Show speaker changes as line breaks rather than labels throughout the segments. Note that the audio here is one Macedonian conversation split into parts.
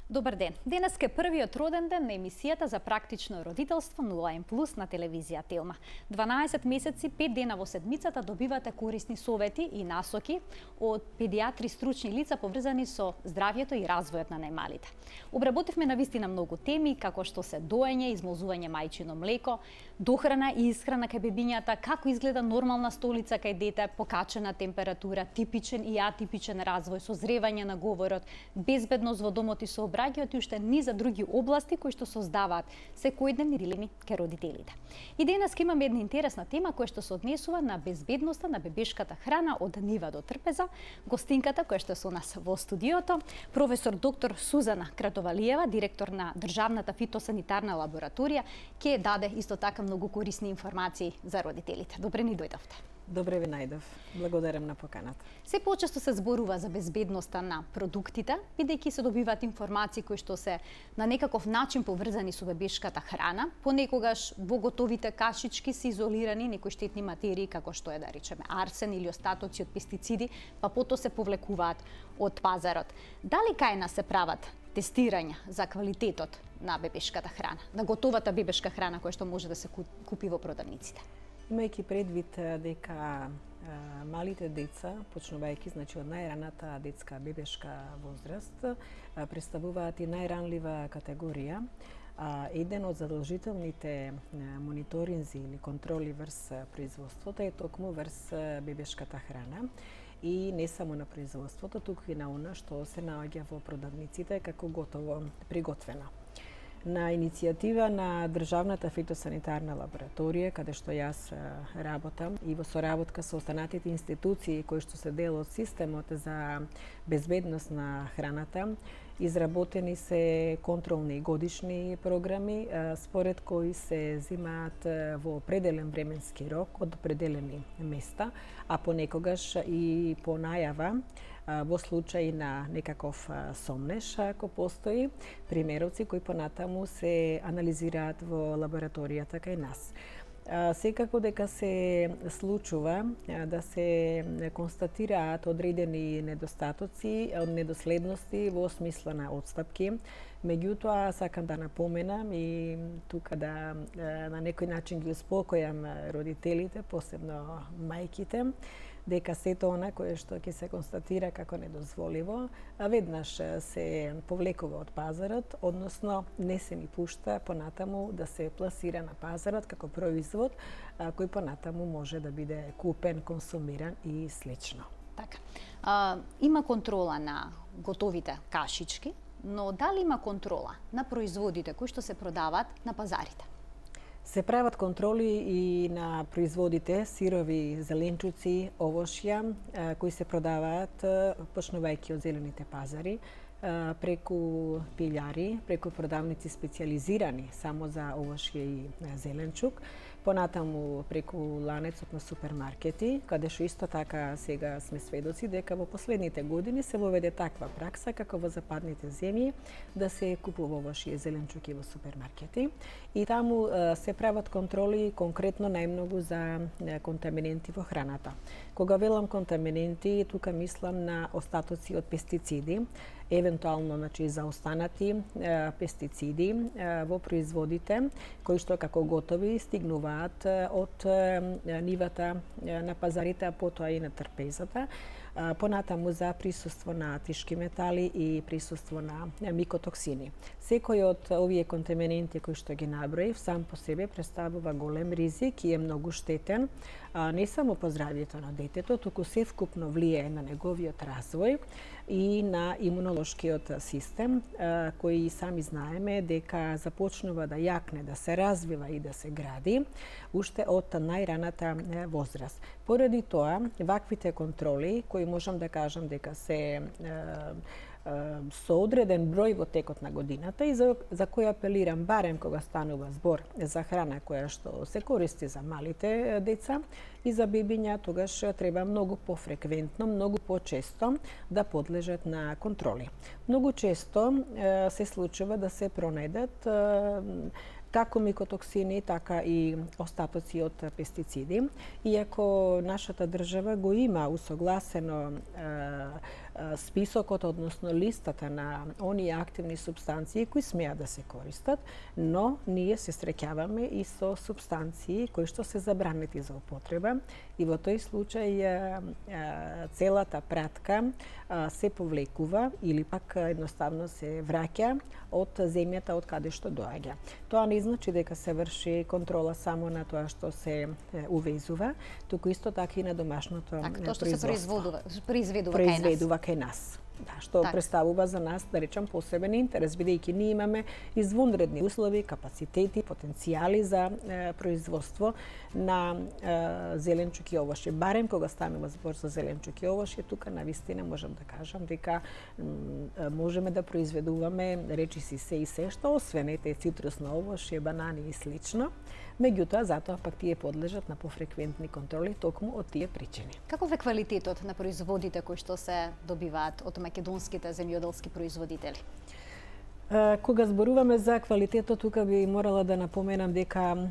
Добар ден. Денес е првиот роден ден на емисијата за практично родителство 0М+ на телевизија Телма. 12 месеци, 5 дена во седмицата добивате корисни совети и насоки од педиатри стручни лица поврзани со здравјето и развојот на најмалите. Обработивме навистина многу теми, како што се доење, измолзување мајчино млеко, дохрана и исхрана кај бебињата, како изгледа нормална столица кај дете, покачена температура, типичен и атипичен развој, созревање на говорот, безбедност во домот и сообраќајот и уште низа други области кои што создаваат секојдневни дилеми кај родителите. И денес имаме една интересна тема која што се однесува на безбедноста на бебешката храна од нива до трпеза. Гостинката која што е со нас во студиото, професор доктор Сузана Кратовалиева, директор на Државната фитосанитарна лабораторија, ќе даде исто така многу корисни информации за родителите. Добре ни дојдовте.
Добре ви најдов. Благодарам на поканата.
Се почесто се зборува за безбедноста на продуктите, бидејќи се добиваат информации кои што се на некаков начин поврзани со бебешката храна. Понекогаш во готовите кашички се изолирани некои штетни материи, како што е, да речеме, арсен или остатоци од пестициди, па потоа се повлекуваат од пазарот. Дали кај нас се прават тестирања за квалитетот на бебешката храна, на готовата бебешка храна која што може да се купи во продавниците?
Имајќи предвид дека малите деца, почнувајќи од најраната детска бебешка возраст, представуваат и најранлива категорија, еден од задолжителните мониторинзи или контроли врз производството е токму врз бебешката храна. И не само на производството, туку и на она што се наоѓа во продавниците како готово приготвено. На иницијатива на Државната фитосанитарна лабораторија, каде што јас работам, и во соработка со останатите институции кои што се дел од системот за безбедност на храната, изработени се контролни годишни програми, според кои се земаат во определен временски рок од определени места, а понекогаш и по најава во случај на некаков сомнеш, ако постои, примероци кои понатаму се анализираат во лабораторијата кај нас. Секако дека се случува да се констатираат одредени недостатоци, недоследности во смисла на отстапки. Меѓутоа, сакам да напоменам и тука да на некој начин ги успокојам родителите, посебно мајките, дека сето она кое што ќе се констатира како недозволиво, веднаш се повлекува од пазарот, односно не се ни пушта понатаму да се пласира на пазарот како производ кој понатаму може да биде купен, консумиран и слично.
Така. Има контрола на готовите кашички, но дали има контрола на производите кои што се продаваат на пазарите?
Се прават контроли и на производите сирови зеленчуци, овошја кои се продаваат почнувајќи од зелените пазари, преку пилјари, преку продавници специјализирани само за овошје и зеленчук, понатаму преку ланецот на супермаркети, каде што исто така сега сме сведоци дека во последните години се воведе таква пракса како во западните земји да се купува овошје и зеленчуки во супермаркети и таму се прават контроли конкретно најмногу за контаминенти во храната. Кога велам контаминенти, тука мислам на остатоци од пестициди, евентуално за останати пестициди во производите кои што како готови стигнуваат од нивата на пазарите, а потоа и на трпезата, понатаму за присуство на тешки метали и присуство на микотоксини. Секој од овие контаминенти кои што ги наброив сам по себе представува голем ризик и е многу штетен, не само по здравјето на детето, туку севкупно влијае на неговиот развој и на имунолошкиот систем, кој сами знаеме дека започнува да јакне, да се развива и да се гради уште од најраната возраст. Поради тоа, ваквите контроли, кои можам да кажам дека се со одреден број во текот на годината и за кој апелирам барем кога станува збор за храна која што се користи за малите деца и за бебиња, тогаш треба многу пофреквентно, многу почесто да подлежат на контроли. Многу често се случува да се пронајдат како микотоксини, така и остатоци од пестициди. Иако нашата држава го има усогласено списокот, односно листата на оние активни супстанции кои смеат да се користат, но ние се среќаваме и со супстанции кои што се забранети за употреба и во тој случај целата пратка се повлекува или пак едноставно се враќа од земјата од каде што доаѓа. Тоа не значи дека се врши контрола само на тоа што се увезува, туку исто така и на домашното
тоа што се
произведува кај нас. Да, што представува за нас, да речам, посебен интерес, бидејќи ние имаме извонредни услови, капацитети, потенцијали за производство на зеленчук и овошје. Барем кога станува збор за зеленчук и овошје, тука навистина можам да кажам дека можеме да произведуваме речиси се и се што, освен ете цитрусно овошје, банани и слично. Меѓутоа, затоа пак тие подлежат на пофреквентни контроли токму од тие причини.
Каков е квалитетот на производите кои што се добиваат од македонските земјоделски производители?
Кога зборуваме за квалитетот, тука би морала да напоменам дека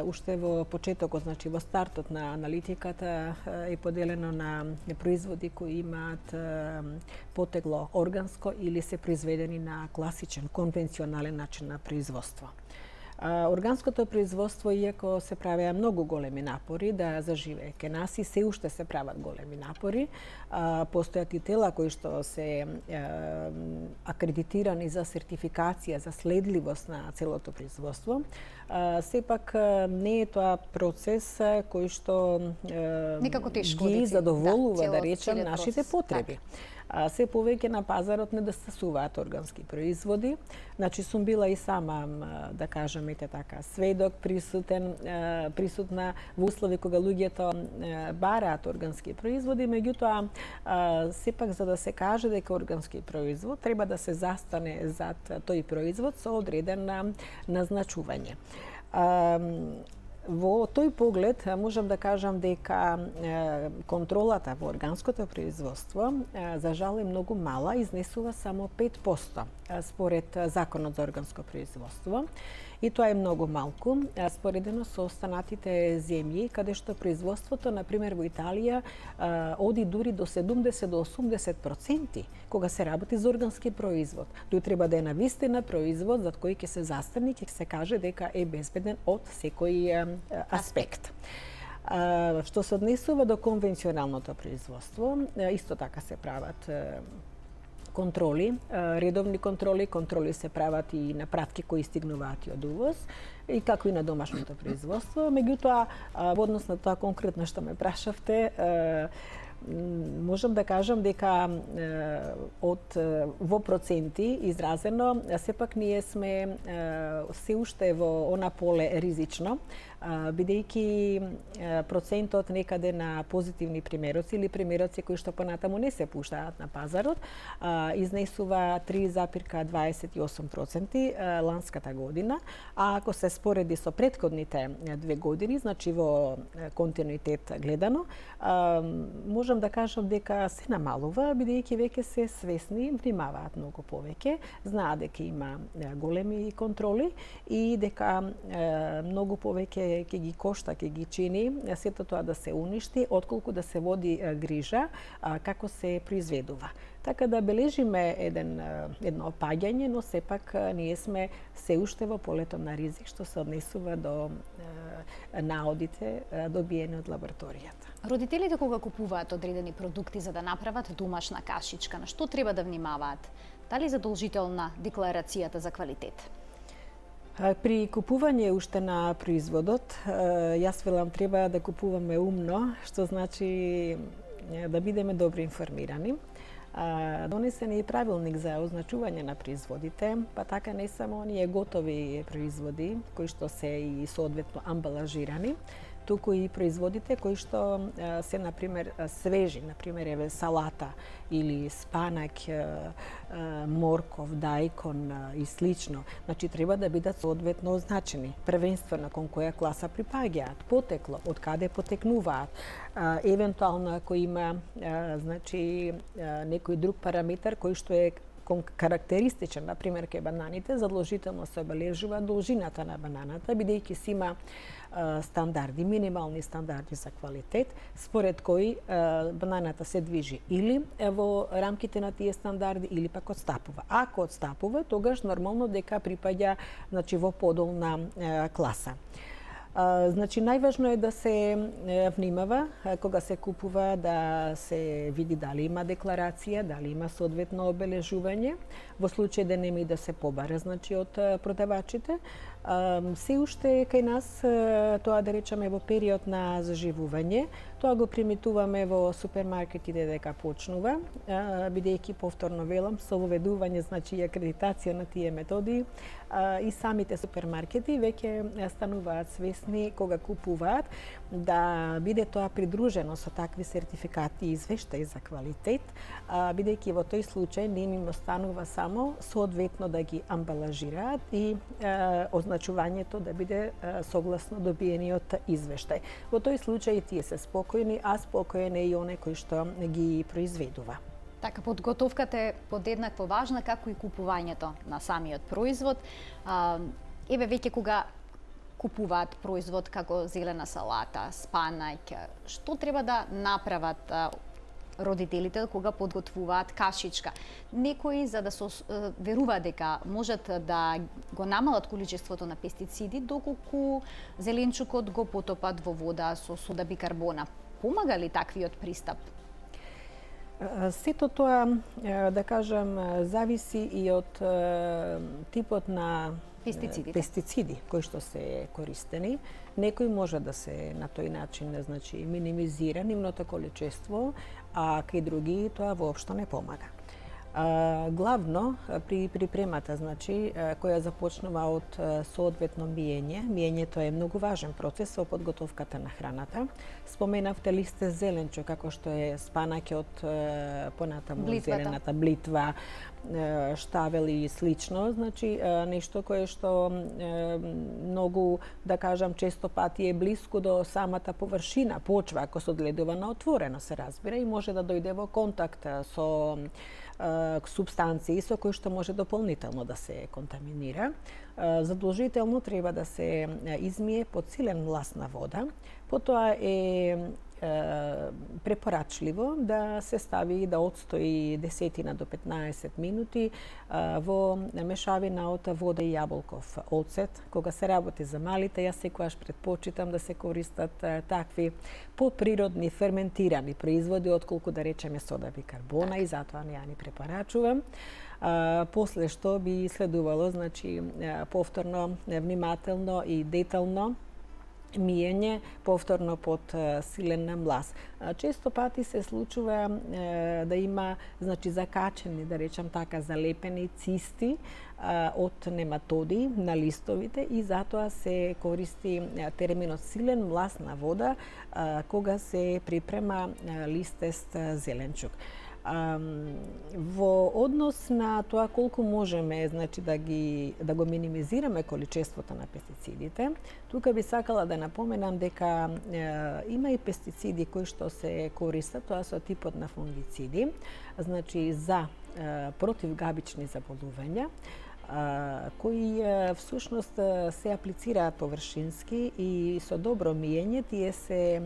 уште во почетокот, значи во стартот на аналитиката е поделено на производи кои имаат потегло органско или се произведени на класичен, конвенционален начин на производство. Органското производство, иако се правеа многу големи напори да заживее ке нас и се уште се прават големи напори, постојат и тела кои што се акредитирани за сертификација, за следливост на целото производство, сепак не е тоа процес кој што ги задоволува, да речем, нашите потреби. Се повеќе на пазарот недостасуваат органски производи. Значи сум била и сама, да кажемте така, сведок, присутна во услови кога луѓето бараат органски производи, меѓутоа сепак за да се каже дека органски производ треба да се застане зад тој производ со одредено назначување. Во тој поглед можам да кажам дека контролата во органското производство за жал е многу мала, изнесува само 5% според Законот за органско производство. И тоа е многу малку, споредено со останатите земји, каде што производството, например во Италија, оди дури до 70 до 80% кога се работи за органски производ. Тој треба да е навистина производ за кој ќе се застани, ќе се каже дека е безбеден од секој аспект. Што се однесува до конвенционалното производство, исто така се прават контроли, редовни контроли се прават и на пратки кои стигнуваат и од увоз, и како и на домашното производство. Меѓутоа, во однос на тоа конкретно што ме прашавте, можам да кажам дека во проценти изразено, сепак ние сме се уште во она поле ризично, бидејќи процентот некаде на позитивни примероци или примероци кои што понатаму не се пуштаат на пазарот, изнесува 3,28% ланската година, а ако се спореди со претходните 2 години, значи во континуитет гледано, можам да кажам дека се намалува, бидејќи веќе се свесни, внимаваат многу повеќе, знаат дека има големи контроли и дека многу повеќе ќе ги кошта, ќе ги чини сето тоа да се уништи, отколку да се води грижа како се произведува. Така да бележиме едно опаѓање, но сепак ние сме се уште во полето на ризик што се однесува до наодите добиени од лабораторијата.
Родителите кога купуваат одредени продукти за да направат домашна кашичка, на што треба да внимаваат? Дали задолжителна декларацијата за квалитет?
При купување уште на производот, јас велам треба да купуваме умно, што значи да бидеме добро информирани. Донесен е и правилник за означување на производите, па така не само оние готови производи кои што се и соодветно амбалажирани, туку и производите кои што се, например, свежи, например, еве салата или спанак, морков, дајкон и слично. Значи, треба да бидат соодветно означени. Првенствено кон која класа припаѓаат, потекло, од каде потекнуваат, евентуално ако има, значи, некој друг параметар кој што е карактеристичен, например, кај бананите, задолжително се обележува должината на бананата, бидејќи си има стандарди, минимални стандарди за квалитет, според кои бананата се движи или во рамките на тие стандарди, или пак отстапува. Ако отстапува, тогаш нормално дека припаѓа, значи, во подолна класа. Значи, најважно е да се внимава кога се купува, да се види дали има декларација, дали има соодветно обележување, во случај да нема и да се побара, значи, од продавачите. Се уште кај нас, тоа да речеме во период на заживување, тоа го приметуваме во супермаркетите дека почнува, бидејќи повторно велам, со воведување, значи, и акредитација на тие методи, и самите супермаркети веќе стануваат свесни кога купуваат да биде тоа придружено со такви сертификати и извештаи за квалитет, бидејќи во тој случај не им останува само соодветно да ги амбалажираат и означувањето да биде согласно добиениот извештај. Во тој случај тие се спокојни, а спокоен е и оне кој што ги произведува.
Така, подготовката е подеднакво важна како и купувањето на самиот производ. Еве веќе кога купуваат производ како зелена салата, спанаќ, што треба да направат родителите кога подготвуваат кашичка? Некои, за да се веруваат дека можат да го намалат количеството на пестициди, доколку зеленчукот го потопат во вода со сода бикарбона. Помага ли таквиот пристап?
Сето тоа, да кажам, зависи и од типот на пестициди кои што се користени. Некои може да се на тој начин, значи, минимизира нивното количество, а кај други тоа воопшто не помага. Главно при припремата, значи, која започнува од соодветно миење. Миењето е многу важен процес во подготовката на храната. Споменавте листе зеленчук, како што е спанаќот, понатаму зелената блитва, штавел и слично, значи нешто кое што многу, да кажам, често пати е блиску до самата површина, почва, ако се одгледува на отворено, се разбира, и може да дојде во контакт со субстанции со кои што може дополнително да се контаминира. Задолжително треба да се измие под силен млас на вода. Потоа е препорачливо да се стави да отстои 10 до 15 минути во мешавина од вода и јаболков оцет. Кога се работи за малите, јас секогаш предпочитам да се користат такви поприродни ферментирани производи, отколку да речеме сода бикарбона, и затоа не ја ни препорачувам. После што би следувало, значи, повторно, внимателно и детално миење, повторно под силен млас. Често пати се случува да има, значи, закачени, да речам така, залепени цисти од нематоди на листовите, и затоа се користи терминот силен млас на вода кога се припрема листест зеленчук. Во однос на тоа колку можеме, значи, да го минимизираме количеството на пестицидите, тука би сакала да напоменам дека има и пестициди кои што се користат, тоа со типот на фунгициди, значи за противгабични заболувања, кои всушност се аплицираат површински и со добро миење тие се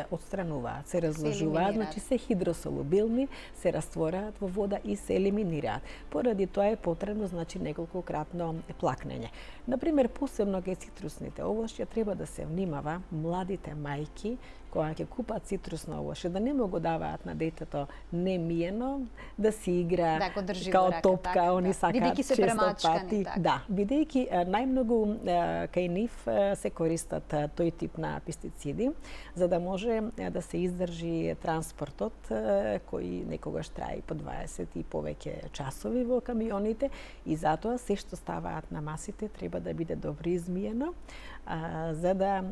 отстрануваат, се разложуваат, значи се хидросолубилни, се раствораат во вода и се елиминираат. Поради тоа е потребно, значи, неколкократно плакнење. Например, посебно кај цитрусните овошја треба да се внимава младите мајки кога ќе купат цитрусно овошје, да не му го даваат на детето немиено, да си игра као топка, они сакаат често пати. Да, бидејќи најмногу кај нив се користат тој тип на пестициди, за да може да се издржи транспортот, кој некогаш трае по 20 и повеќе часови во камионите, и затоа се што ставаат на масите треба да биде добро измиено, за да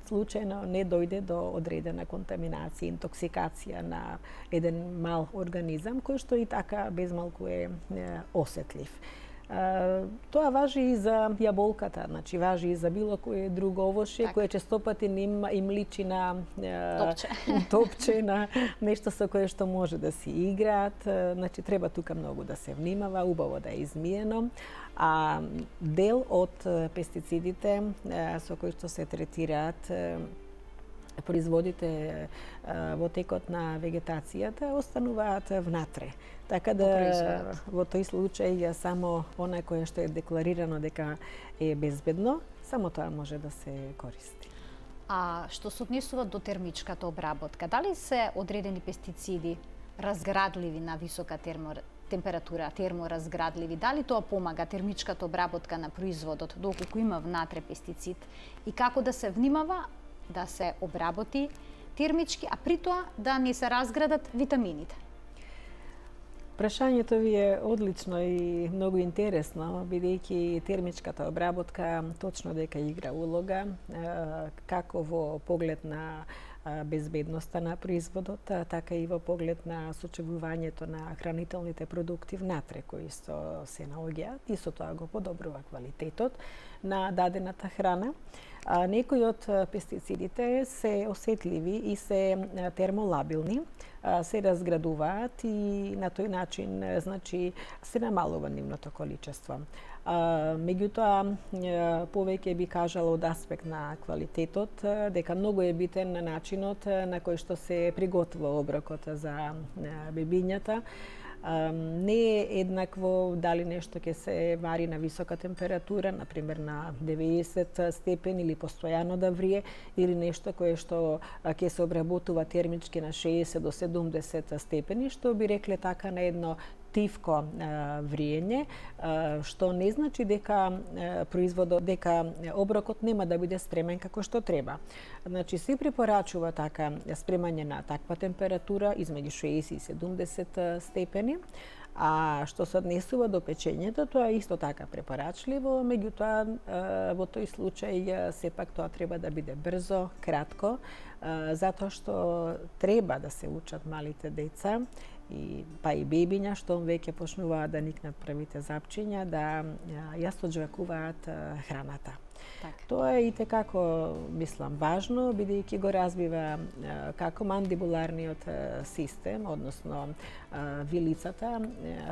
случајно не дојде до одредена контаминација, интоксикација на еден мал организам, кој што и така безмалку е осетлив. Тоа важи и за јаболката, значи важи и за било кое друго овошје, кое често пати им личи на топче, на нешто со кое што може да си играат. Значи треба тука многу да се внимава, убаво да е измиено. А дел од пестицидите со кои што се третираат производите во текот на вегетацијата остануваат внатре. Така да во тој случај само она кое што е декларирано дека е безбедно, само тоа може да се користи.
А што се однесува до термичката обработка, дали се одредени пестициди разградливи на висока температура, терморазградливи, дали тоа помага термичката обработка на производот доколку има внатре пестицид и како да се внимава да се обработи термички, а при тоа да не се разградат витамините?
Прашањето ви е одлично и многу интересно, бидејќи термичката обработка точно дека игра улога, како во поглед на безбедноста на производот, така и во поглед на сочувувањето на хранителните продукти внатре кои се наоѓаат и со тоа го подобрува квалитетот на дадената храна. Некои од пестицидите се осетливи и се термолабилни, се разградуваат и на тој начин значи се намалува нивното количество. Меѓутоа, повеќе би кажала од аспект на квалитетот, дека многу е битен на начинот на кој што се приготвува оброкот за бебињата. Не е еднакво дали нешто ќе се вари на висока температура, например на 90 степени или постојано да врие, или нешто кое што ќе се обработува термички на 60 до 70 степени, што би рекле така на едно тивко вриење, што не значи дека оброкот нема да биде спремен како што треба. Значи се препорачува така спремање на таква температура измеѓу 60 и 70 степени. А што се однесува до печењето, тоа е исто така препорачливо, меѓутоа во тој случај сепак тоа треба да биде брзо, кратко, затоа што треба да се учат малите деца па и бебиња што веќе почнуваат да никнат првите запчиња, да ја соџвакуваат храната. Тоа е и текако, мислам, важно, бидејќи го развива како мандибуларниот систем, односно вилицата,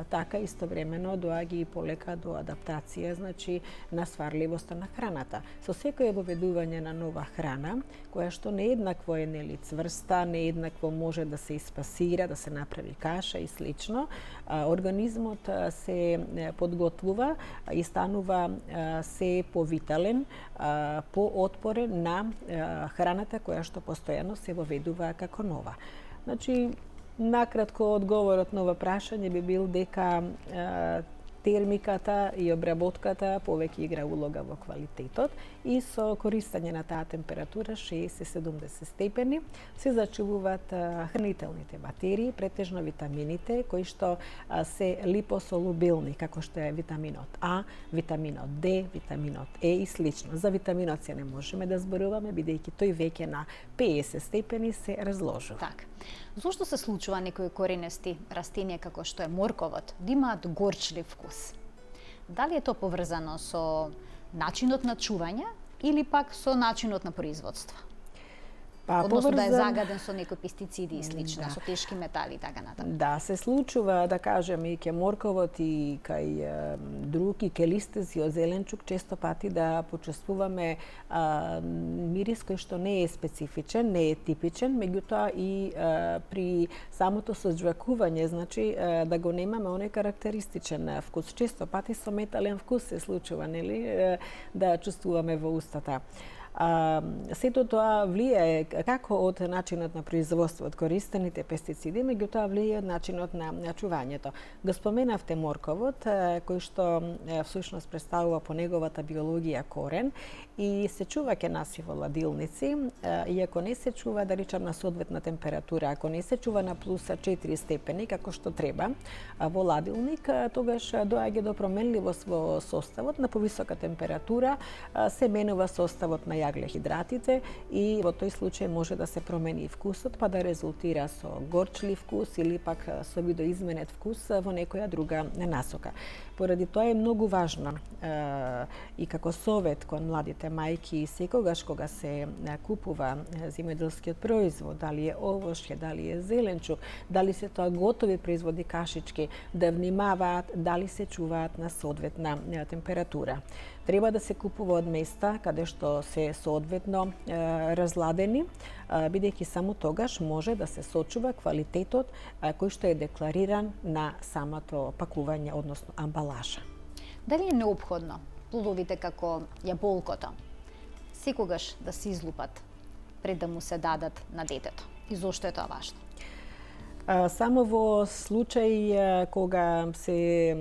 така истовремено доаѓа и полека до адаптација, значи на сварливоста на храната. Со секое воведување на нова храна, која што не еднакво е нели цврста, не еднакво може да се испасира, да се направи каша и слично, организмот се подготвува и станува се повитален, поотпорен на храната која што постојано се воведува како нова. Значи, накратко одговорот на ова прашање би бил дека термиката и обработката повеќе игра улога во квалитетот и со користење на таа температура 60-70 степени се зачувуваат хранителните материи, претежно витамините кои што се липосолубилни, како што е витаминот А, витаминот Д, витаминот Е и слично. За витаминот С не можеме да зборуваме бидејќи тој веќе на 50 степени се разложува.
Так. Зошто се случува некои коренести растенија како што е морковот да имаат горчлив вкус? Дали е тоа поврзано со начинот на чување или пак со начинот на производство? Односно да е загаден со некои пестициди и слично, со тешки метали и така натаму.
Да, се случува, да кажем, и ке морковот и кај други, ке листези од зеленчук, често пати да почувствуваме мирис кој што не е специфичен, не е типичен, меѓутоа и при самото соџвакување, значи да го немаме оној карактеристичен вкус. Често пати со метален вкус се случува, нели, да чувствуваме во устата. Сето тоа влијае како од начинот на производство, од користените пестициди, меѓутоа влијае од начинот на чувањето. Го споменавте морковот, кој што всушност представува по неговата биологија корен и се чува ке нас и во ладилници, и ако не се чува, да речам, на соодветна температура, ако не се чува на плюс 4 степени, како што треба, во ладилник, тогаш доаѓа до променливост во составот, на повисока температура се менува составот на аглехидратите и во тој случај може да се промени вкусот, па да резултира со горчлив вкус или пак со видоизменет вкус во некоја друга насока. Поради тоа е многу важно и како совет кон младите мајки секогаш кога се купува земјоделскиот производ, дали е овошје, дали е зеленчук, дали се тоа готови производи кашички, да внимаваат дали се чуваат на соодветна температура. Треба да се купува од места каде што се соодветно разладени, бидејќи само тогаш може да се сочува квалитетот кој што е деклариран на самото пакување, односно амбалажа.
Дали е неопходно плодовите како јаболкото секогаш да се излупат пред да му се дадат на детето? И зошто е тоа важно?
Само во случај кога се,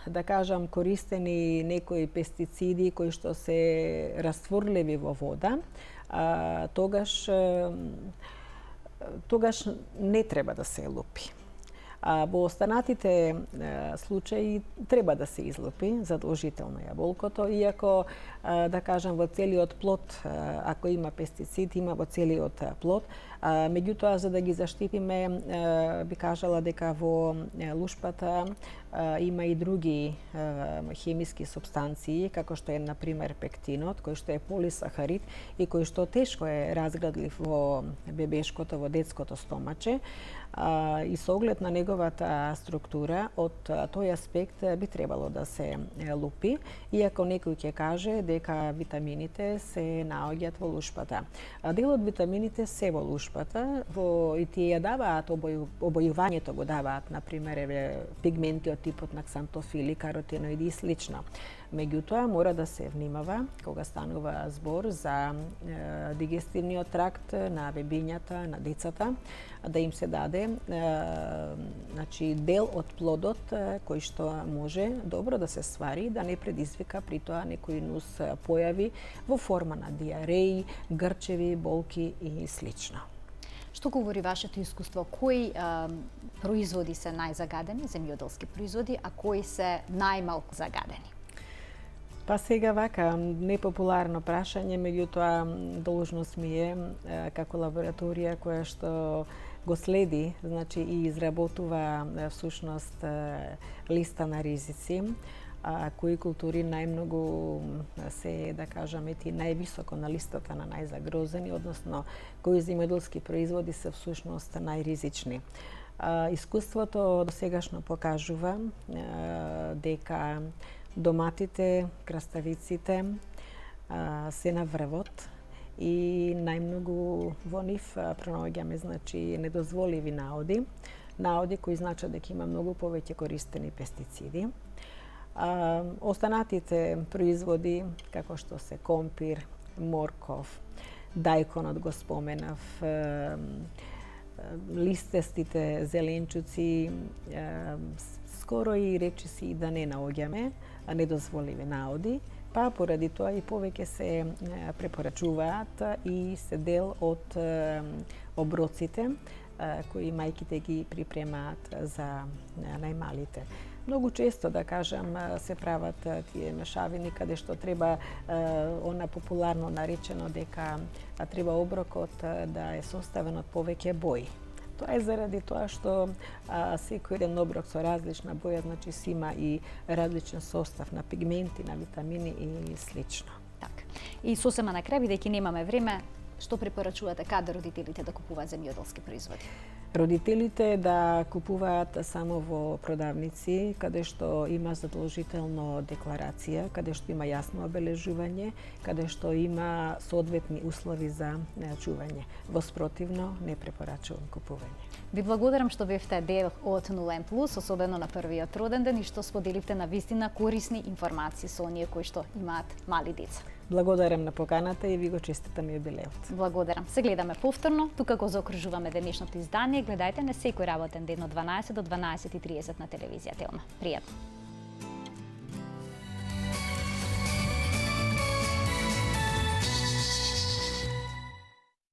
да кажам, користени некои пестициди кои што се растворливи во вода, тогаш не треба да се лупи. Во останатите случаи треба да се излупи задолжително јаболкото, иако, да кажам, во целиот плод, ако има пестицид, има во целиот плод. Меѓутоа, за да ги заштитиме, би кажала дека во лушпата има и други хемиски супстанции, како што е, например, пектинот, кој што е полисахарид и кој што тешко е разградлив во бебешкото, во детското стомаче. И со оглед на неговата структура, од тој аспект би требало да се лупи, иако некој ќе каже дека витамините се наоѓаат во лушпата. Дел од витамините се во лушпата, и тие ја даваат обојувањето, го даваат, например, пигменти од типот на ксантофили, каротиноиди и слично. Меѓутоа, мора да се внимава кога станува збор за дигестивниот тракт на бебињата, на децата, да им се даде дел од плодот кој што може добро да се свари, да не предизвика при тоа некои нус појави во форма на диареи, грчеви, болки и слично.
Што говори вашето искуство? Кои производи се најзагадени, земјоделски производи, а кои се најмалку загадени?
Па сега вака, непопуларно прашање, меѓутоа должност ми е како лабораторија која што го следи, значи и изработува всушност листа на ризици, кои култури најмногу се, да кажаме, ти највисоко на листата на најзагрозени, односно кои земјоделски производи се всушност најризични. Искуството досегашно покажува дека доматите, краставиците се на врвот и најмногу во нив пронаоѓаме, значи, недозволиви наоди кои значат дека има многу повеќе користени пестициди. Останатите производи, како што се компир, морков, дајконот го споменав, листестите зеленчуци, скоро и речиси да не наоѓаме недозволиви наоди, па поради тоа и повеќе се препорачуваат и се дел од оброците кои мајките ги припремаат за најмалите. Многу често, да кажам, се прават тие мешавини каде што треба она популарно наречено дека треба оброкот да е составен од повеќе бои. Тоа е заради тоа што секој еден оброк со различна боја, значи си има и различен состав на пигменти, на витамини и слично.
Така. И сосема на крај, бидејќи немаме време, што препорачувате каде родителите да купуваат земјоделски производи?
Родителите да купуваат само во продавници каде што има задолжително декларација, каде што има јасно обележување, каде што има соодветни услови за чување. Во спротивно не препорачувам купување.
Ви благодарам што бевте дел од 0N+, особено на првиот роден ден и што споделивте на вистина корисни информации со оние кои што имаат мали деца.
Благодарам на поканата и ви го честитам јубилеот.
Благодарам. Се гледаме повторно. Тука го заокружуваме денешното издание. Гледајте не секој работен ден од 12 до 12:30 на телевизија Телма. Пријатно.